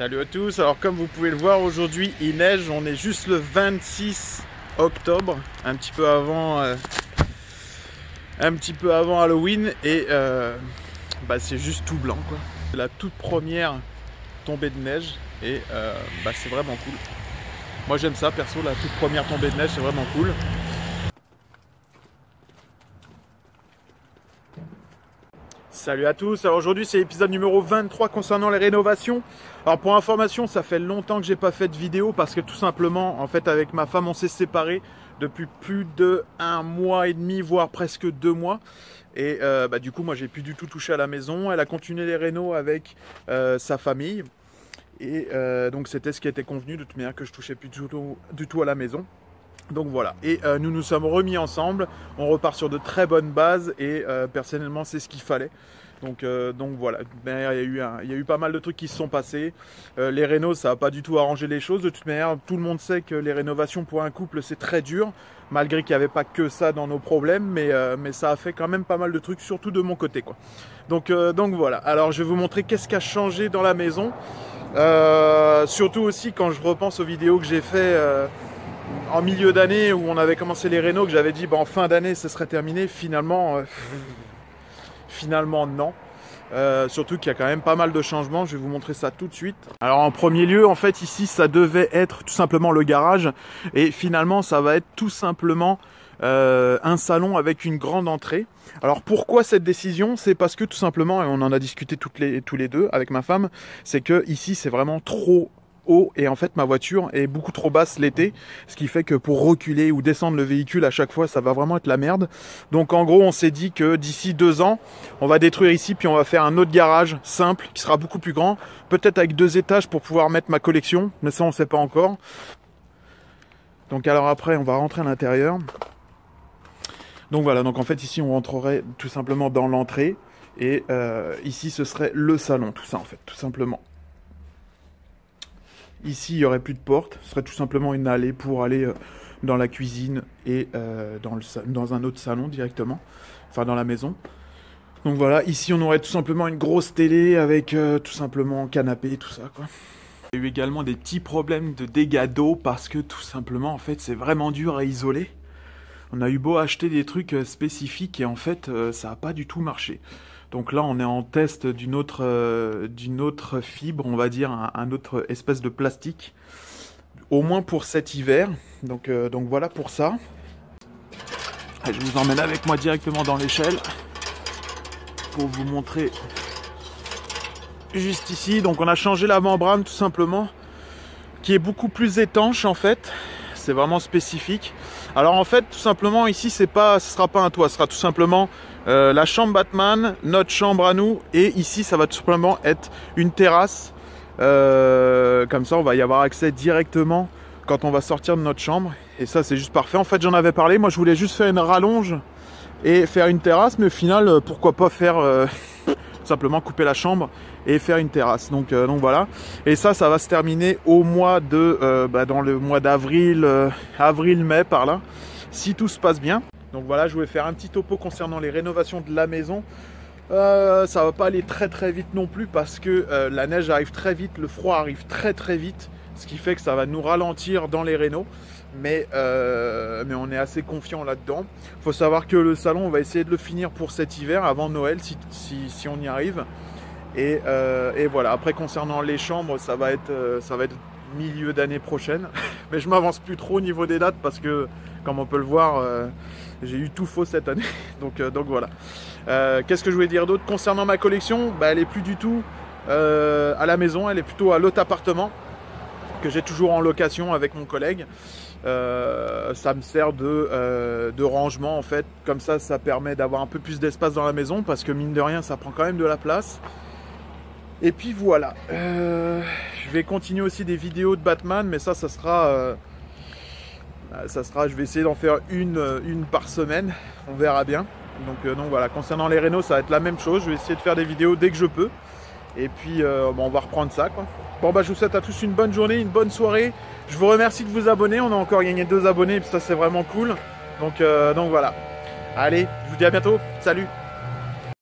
Salut à tous, alors comme vous pouvez le voir aujourd'hui il neige, on est juste le 26 octobre, un petit peu avant Halloween et c'est juste tout blanc quoi. C'est la toute première tombée de neige et c'est vraiment cool. Moi j'aime ça perso, la toute première tombée de neige c'est vraiment cool. Salut à tous, alors aujourd'hui c'est l'épisode numéro 23 concernant les rénovations. Alors pour information, ça fait longtemps que j'ai pas fait de vidéo parce que tout simplement, en fait avec ma femme on s'est séparés depuis plus de 1 mois et demi, voire presque 2 mois. Et du coup moi j'ai plus du tout touché à la maison, elle a continué les rénos avec sa famille. Et donc c'était ce qui était convenu de toute manière que je touchais plus du tout à la maison. Donc voilà, et nous nous sommes remis ensemble, on repart sur de très bonnes bases et personnellement c'est ce qu'il fallait. Donc voilà, il y a eu pas mal de trucs qui se sont passés. Les rénos ça n'a pas du tout arrangé les choses, de toute manière tout le monde sait que les rénovations pour un couple c'est très dur. Malgré qu'il n'y avait pas que ça dans nos problèmes, mais ça a fait quand même pas mal de trucs, surtout de mon côté quoi. Donc voilà, alors je vais vous montrer qu'est-ce qui a changé dans la maison. Surtout aussi quand je repense aux vidéos que j'ai fait en milieu d'année où on avait commencé les rénos, que j'avais dit en fin d'année ce serait terminé, finalement non. Surtout qu'il y a quand même pas mal de changements, je vais vous montrer ça tout de suite. Alors en premier lieu, en fait ici ça devait être tout simplement le garage et finalement ça va être tout simplement un salon avec une grande entrée. Alors pourquoi cette décision? C'est parce que tout simplement, et on en a discuté tous les deux avec ma femme, c'est que ici c'est vraiment trop haut et en fait ma voiture est beaucoup trop basse l'été, ce qui fait que pour reculer ou descendre le véhicule à chaque fois ça va vraiment être la merde. Donc en gros on s'est dit que d'ici 2 ans on va détruire ici puis on va faire un autre garage simple qui sera beaucoup plus grand, peut-être avec 2 étages pour pouvoir mettre ma collection, mais ça on sait pas encore. Donc alors après on va rentrer à l'intérieur. Donc voilà, donc en fait ici on rentrerait tout simplement dans l'entrée et ici ce serait le salon, tout ça en fait, tout simplement. Ici, il n'y aurait plus de porte, ce serait tout simplement une allée pour aller dans la cuisine et dans un autre salon directement, enfin dans la maison. Donc voilà, ici on aurait tout simplement une grosse télé avec tout simplement canapé et tout ça quoi. Il y a eu également des petits problèmes de dégâts d'eau parce que tout simplement en fait c'est vraiment dur à isoler. On a eu beau acheter des trucs spécifiques et en fait ça n'a pas du tout marché. Donc là, on est en test d'une autre fibre, on va dire, un autre espèce de plastique, au moins pour cet hiver. Donc voilà pour ça. Allez, je vous emmène avec moi directement dans l'échelle pour vous montrer juste ici. Donc on a changé la membrane tout simplement, qui est beaucoup plus étanche en fait. C'est vraiment spécifique. Alors en fait, tout simplement ici, ce sera pas un toit, ce sera tout simplement la chambre Batman, notre chambre à nous, et ici ça va tout simplement être une terrasse. Comme ça on va y avoir accès directement quand on va sortir de notre chambre, et ça c'est juste parfait. En fait j'en avais parlé, moi je voulais juste faire une rallonge et faire une terrasse, mais au final pourquoi pas faire simplement couper la chambre et faire une terrasse. Donc voilà, et ça va se terminer au mois de dans le mois d'avril, avril-mai par là, si tout se passe bien. Donc voilà, je voulais faire un petit topo concernant les rénovations de la maison. Ça va pas aller très très vite non plus parce que la neige arrive très vite, le froid arrive très très vite, ce qui fait que ça va nous ralentir dans les rénos. Mais on est assez confiant là-dedans. Il faut savoir que le salon, on va essayer de le finir pour cet hiver, avant Noël, si on y arrive. Et voilà, après concernant les chambres, ça va être milieu d'année prochaine. Mais je m'avance plus trop au niveau des dates parce que, comme on peut le voir, j'ai eu tout faux cette année. Donc voilà. Qu'est-ce que je voulais dire d'autre concernant ma collection? Elle est plus du tout à la maison, elle est plutôt à l'autre appartement que j'ai toujours en location avec mon collègue. Ça me sert de rangement en fait. Comme ça permet d'avoir un peu plus d'espace dans la maison parce que mine de rien, ça prend quand même de la place. Et puis voilà. Je vais continuer aussi des vidéos de Batman, mais ça sera, je vais essayer d'en faire une par semaine. On verra bien. Donc voilà. Concernant les rénos, ça va être la même chose. Je vais essayer de faire des vidéos dès que je peux. Et puis on va reprendre ça quoi. Bon je vous souhaite à tous une bonne journée, une bonne soirée. Je vous remercie de vous abonner, on a encore gagné 2 abonnés, et ça c'est vraiment cool. Donc voilà. Allez, je vous dis à bientôt, salut.